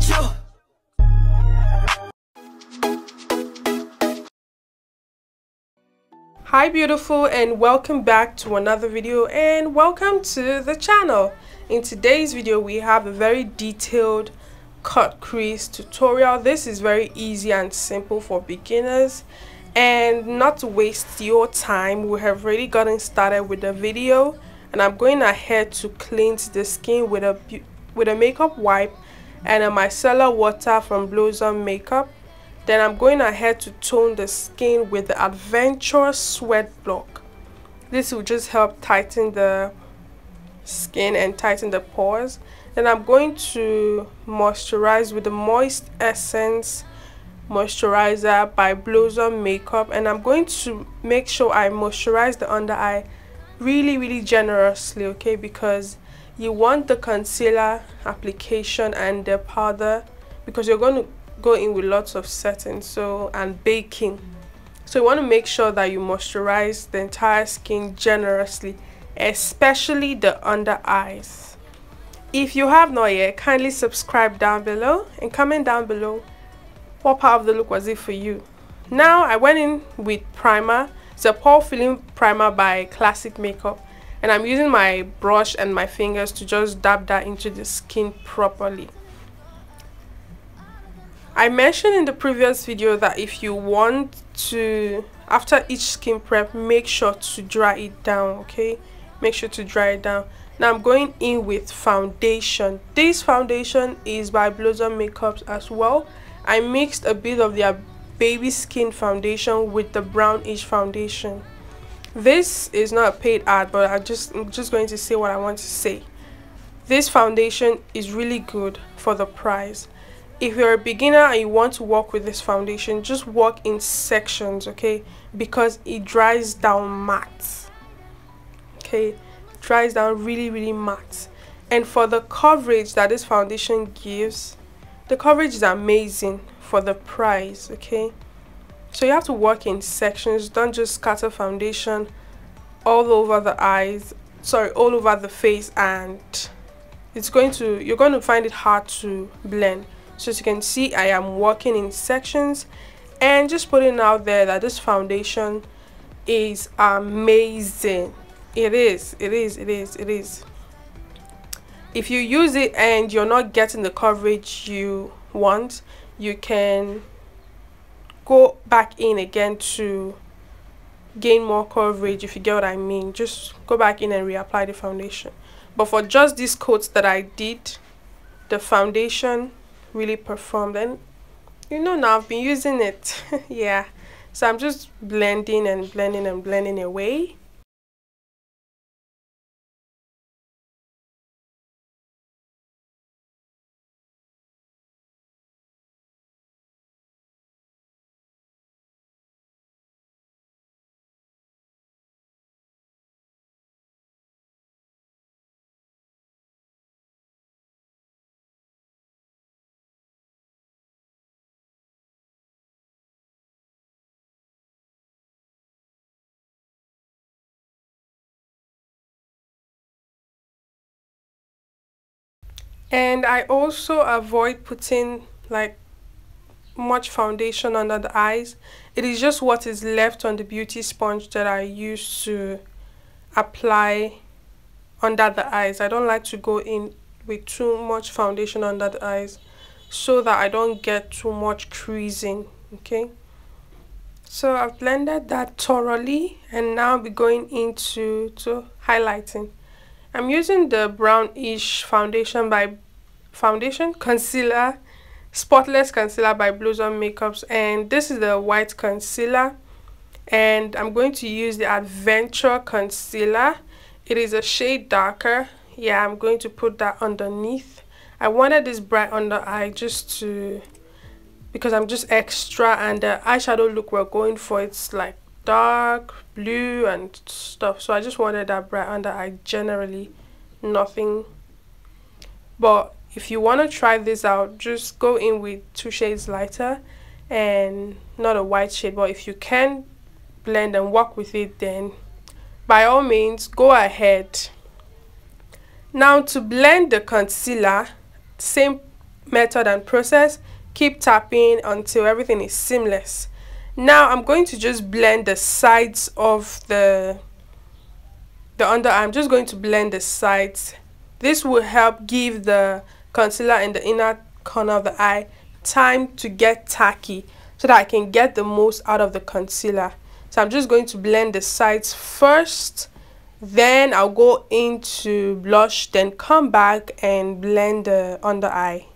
you. Hi beautiful, and welcome back to another video, and welcome to the channel. In today's video we have a very detailed cut crease tutorial. This is very easy and simple for beginners, and not to waste your time, we have already gotten started with the video, and I'm going ahead to cleanse the skin with a makeup wipe and a micellar water from Voan makeup. Then I'm going ahead to tone the skin with the Adventure Sweat Block. This will just help tighten the skin and tighten the pores. Then I'm going to moisturize with the Moist Essence Moisturizer by Voan makeup. And I'm going to make sure I moisturize the under eye really generously, okay? Because you want the concealer application and the powder, because you're going to go in with lots of setting and baking, so you want to make sure that you moisturize the entire skin generously, especially the under eyes. If you have not yet, kindly subscribe down below and comment down below what part of the look was it for you. Now I went in with primer. It's a pore filling primer by Classic Makeup, and I'm using my brush and my fingers to just dab that into the skin properly. I mentioned in the previous video that if you want to, after each skin prep, make sure to dry it down, okay? Make sure to dry it down. Now I'm going in with foundation. This foundation is by Voan makeup as well. I mixed a bit of their baby skin foundation with the brownish foundation. This is not a paid ad, but I'm just going to say what I want to say. This foundation is really good for the price. If you're a beginner and you want to work with this foundation, just work in sections, okay? Because it dries down matte, okay? It dries down really matte. And for the coverage that this foundation gives, the coverage is amazing for the price, okay? So you have to work in sections. Don't just scatter foundation all over the eyes, sorry, all over the face, and you're going to find it hard to blend. So as you can see, I am working in sections and just putting out there that this foundation is amazing. It is. If you use it and you're not getting the coverage you want, you can go back in again to gain more coverage, if you get what I mean. Just go back in and reapply the foundation. But for just these coats that I did, the foundation really performed, and you know, now I've been using it. Yeah, so I'm just blending away. And I also avoid putting like much foundation under the eyes. It is just what is left on the beauty sponge that I use to apply under the eyes. I don't like to go in with too much foundation under the eyes so that I don't get too much creasing, okay? So I've blended that thoroughly, and now I'll be going into highlighting. I'm using the brownish foundation by concealer, spotless concealer by Voan makeups, and this is the white concealer, and I'm going to use the Adventure concealer. It is a shade darker. Yeah, I'm going to put that underneath. I wanted this bright under eye because I'm just extra, and the eyeshadow look we're going for, it's like dark blue and stuff, so I just wanted that bright under eye. Generally nothing, but if you want to try this out, just go in with 2 shades lighter and not a white shade. But if you can blend and work with it, then by all means go ahead. Now to blend the concealer, same method and process. Keep tapping until everything is seamless. Now I'm going to just blend the sides of the under eye. I'm just going to blend the sides. This will help give the concealer in the inner corner of the eye time to get tacky, so that I can get the most out of the concealer. So I'm just going to blend the sides first, then I'll go into blush, then come back and blend the under eye.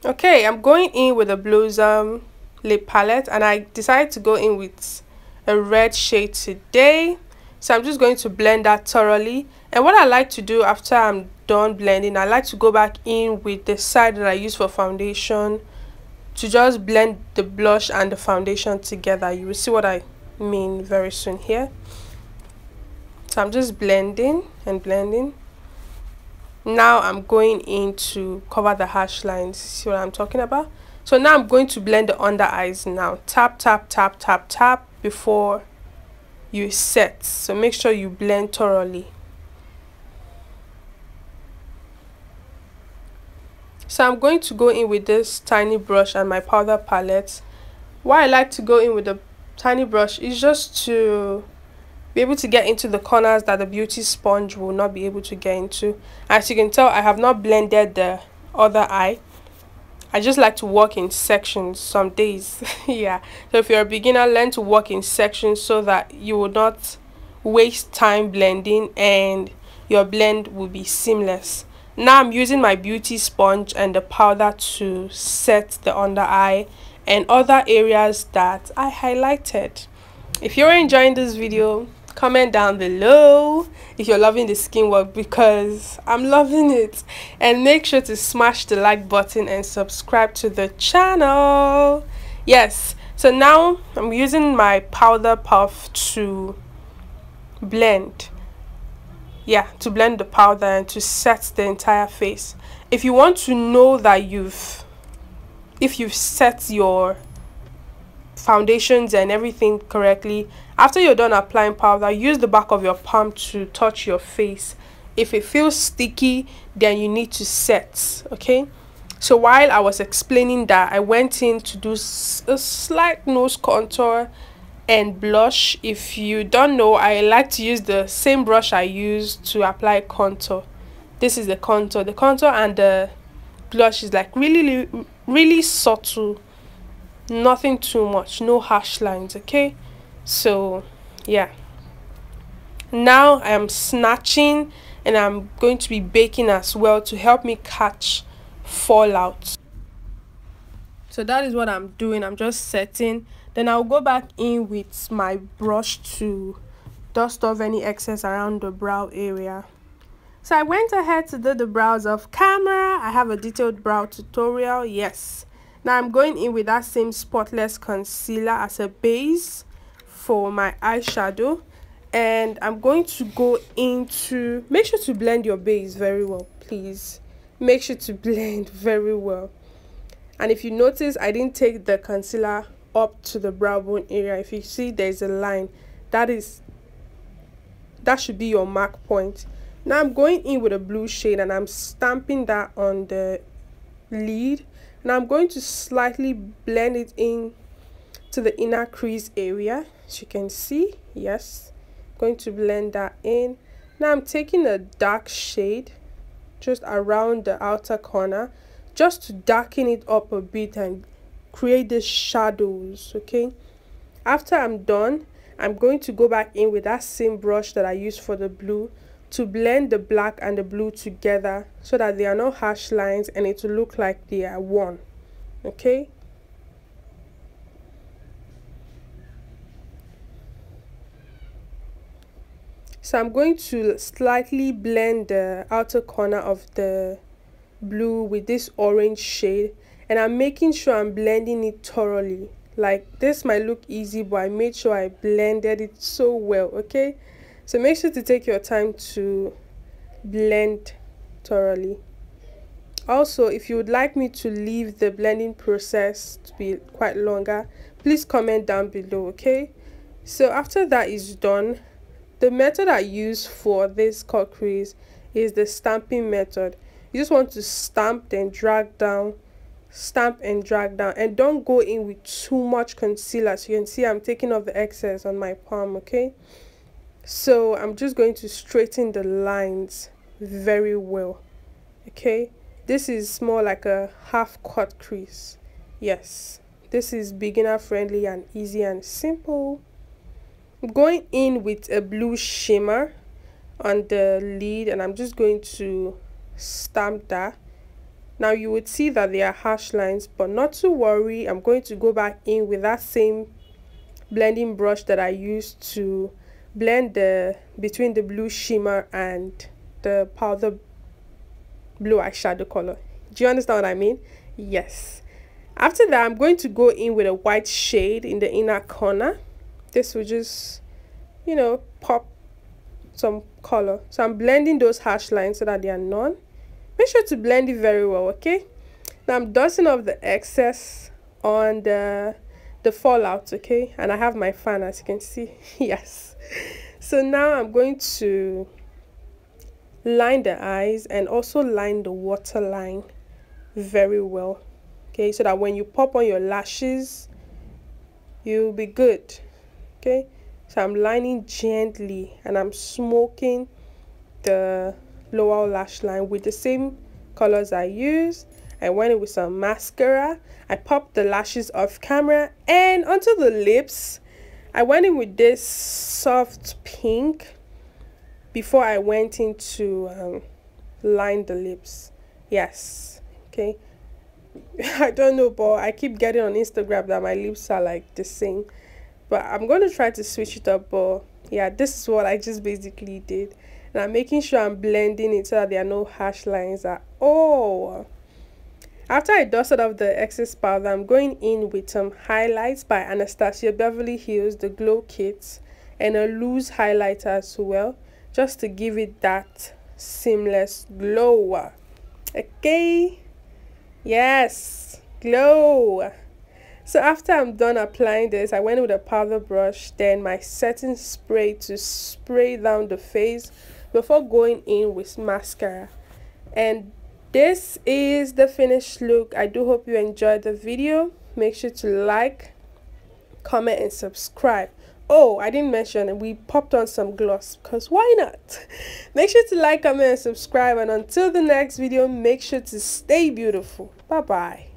Okay, I'm going in with a Blossom lip palette, and I decided to go in with a red shade today. So I'm just going to blend that thoroughly. And what I like to do after I'm done blending, I like to go back in with the side that I use for foundation to just blend the blush and the foundation together. You will see what I mean very soon here. So I'm just blending and blending. Now I'm going in to cover the harsh lines. See what I'm talking about? So now I'm going to blend the under eyes now. Tap, tap, tap, tap, tap before you set. So make sure you blend thoroughly. So I'm going to go in with this tiny brush and my powder palette. Why I like to go in with the tiny brush is just to be able to get into the corners that the beauty sponge will not be able to get into. As you can tell, I have not blended the other eye. I just like to work in sections some days. Yeah, so if you're a beginner, learn to work in sections so that you will not waste time blending and your blend will be seamless. Now I'm using my beauty sponge and the powder to set the under eye and other areas that I highlighted. If you're enjoying this video, comment down below if you're loving the skin work, because I'm loving it. And make sure to smash the like button and subscribe to the channel. Yes, so now I'm using my powder puff to blend. Yeah, to blend the powder and to set the entire face. If you want to know that if you've set your foundations and everything correctly, after you're done applying powder, use the back of your palm to touch your face. If it feels sticky, then you need to set. Okay, so while I was explaining that, I went in to do a slight nose contour and blush. If you don't know, I like to use the same brush I use to apply contour. This is the contour and the blush is like really subtle, nothing too much, no harsh lines. Okay, so yeah, now I am snatching and I'm going to be baking as well to help me catch fallout. So that is what I'm doing. I'm just setting, then I'll go back in with my brush to dust off any excess around the brow area. So I went ahead to do the brows off camera. I have a detailed brow tutorial. Yes, now I'm going in with that same spotless concealer as a base for my eyeshadow, and I'm going to go into, make sure to blend your base very well, please. Make sure to blend very well. And if you notice, I didn't take the concealer up to the brow bone area. If you see there's a line, that should be your mark point. Now I'm going in with a blue shade and I'm stamping that on the lid. Now I'm going to slightly blend it in to the inner crease area, as you can see. Yes, going to blend that in. Now I'm taking a dark shade just around the outer corner, just to darken it up a bit and create the shadows. Okay, after I'm done, I'm going to go back in with that same brush that I used for the blue to blend the black and the blue together so that there are no harsh lines and it will look like they are one. Okay, so I'm going to slightly blend the outer corner of the blue with this orange shade, and I'm making sure I'm blending it thoroughly. Like, this might look easy, but I made sure I blended it so well. Okay, so make sure to take your time to blend thoroughly. Also, if you would like me to leave the blending process to be quite longer, please comment down below. Okay, So after that is done, the method I use for this cut crease is the stamping method. You just want to stamp, then drag down, stamp and drag down, and don't go in with too much concealer. So you can see I'm taking off the excess on my palm. Okay, so I'm just going to straighten the lines very well. Okay, this is more like a half cut crease. Yes, this is beginner friendly and easy and simple. I'm going in with a blue shimmer on the lid, and I'm just going to stamp that. Now you would see that there are harsh lines, but not to worry, I'm going to go back in with that same blending brush that I used to blend the between the blue shimmer and the powder blue eyeshadow color. Do you understand what I mean? Yes. After that, I'm going to go in with a white shade in the inner corner. This will just, you know, pop some color. So I'm blending those harsh lines so that they are none. Make sure to blend it very well. Okay, now I'm dusting off the excess on the fallout. Okay, and I have my fan, as you can see. Yes, so now I'm going to line the eyes and also line the waterline very well. Okay, so that when you pop on your lashes, you'll be good. Okay, so I'm lining gently and I'm smoking the lower lash line with the same colors I use. I went in with some mascara. I popped the lashes off camera, and onto the lips I went in with this soft pink before I went in to line the lips. Yes, okay. I don't know, but I keep getting on Instagram that my lips are like the same, but I'm going to try to switch it up. But yeah, this is what I just basically did, and I'm making sure I'm blending it so that there are no harsh lines at all. After I dusted off the excess powder, I'm going in with some highlights by Anastasia Beverly Hills, the Glow Kit, and a loose highlighter as well, just to give it that seamless glow. Okay, yes, glow. So after I'm done applying this, I went with a powder brush, then my setting spray to spray down the face before going in with mascara. And this is the finished look. I do hope you enjoyed the video. Make sure to like, comment, and subscribe. Oh, I didn't mention we popped on some gloss, because why not? Make sure to like, comment, and subscribe, and until the next video, make sure to stay beautiful. Bye bye.